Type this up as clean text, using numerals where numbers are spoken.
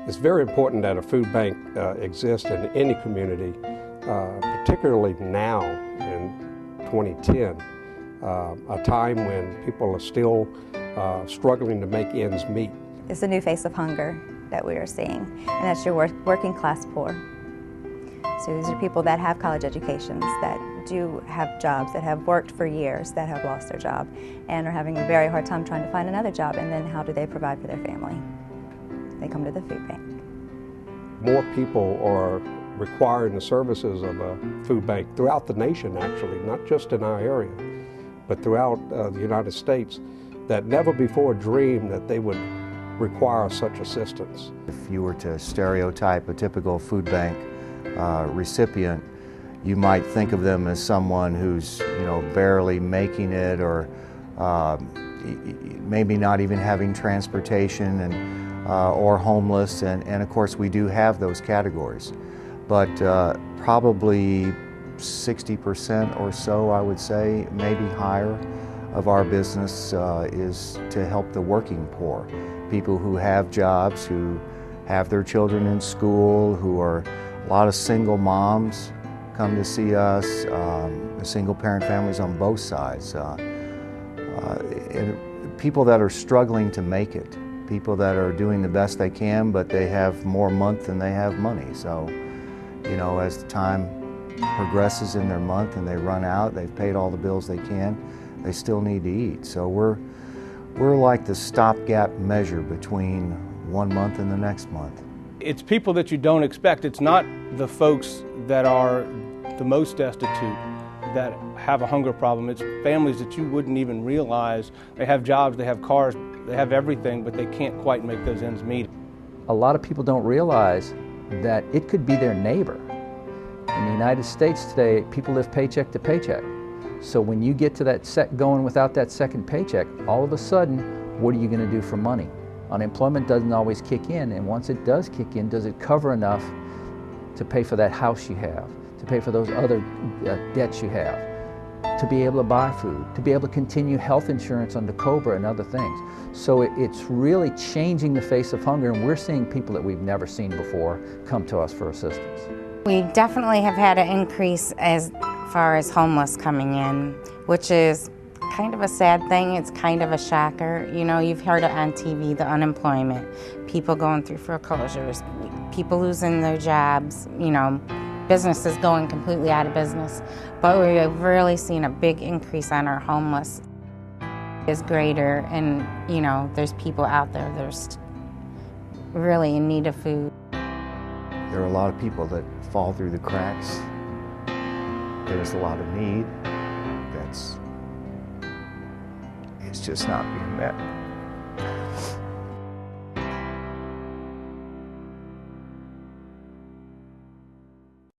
It's very important that a food bank exists in any community, particularly now in 2010, a time when people are still struggling to make ends meet. It's a new face of hunger that we are seeing, and that's your working class poor. So these are people that have college educations, that do have jobs, that have worked for years, that have lost their job, and are having a very hard time trying to find another job, and then how do they provide for their family? They come to the food bank. More people are requiring the services of a food bank throughout the nation, actually, not just in our area, but throughout the United States, that never before dreamed that they would require such assistance. If you were to stereotype a typical food bank recipient, you might think of them as someone who's, barely making it, or maybe not even having transportation, and or homeless, and of course we do have those categories. But probably 60% or so, I would say, maybe higher, of our business is to help the working poor. People who have jobs, who have their children in school, who are a lot of single moms come to see us, single parent families on both sides, and people that are struggling to make it, people that are doing the best they can, but they have more month than they have money. So, as the time progresses in their month and they run out, they've paid all the bills they can, they still need to eat. So we're like the stopgap measure between one month and the next month. It's people that you don't expect. It's not the folks that are the most destitute that have a hunger problem. It's families that you wouldn't even realize. They have jobs, they have cars, they have everything, but they can't quite make those ends meet. A lot of people don't realize that it could be their neighbor. In the United States today, people live paycheck to paycheck. So when you get to that going without that second paycheck, all of a sudden, what are you going to do for money? Unemployment doesn't always kick in, and once it does kick in, does it cover enough to pay for that house you have, to pay for those other debts you have, to be able to buy food, to be able to continue health insurance under COBRA and other things. So it's really changing the face of hunger, and we're seeing people that we've never seen before come to us for assistance. We definitely have had an increase as far as homeless coming in, which is kind of a sad thing. It's kind of a shocker. You've heard it on TV, the unemployment, people going through foreclosures, people losing their jobs, businesses going completely out of business. But we've really seen a big increase on our homeless. Is greater, and there's people out there that are really in need of food. There are a lot of people that fall through the cracks. There's a lot of need it's just not being met.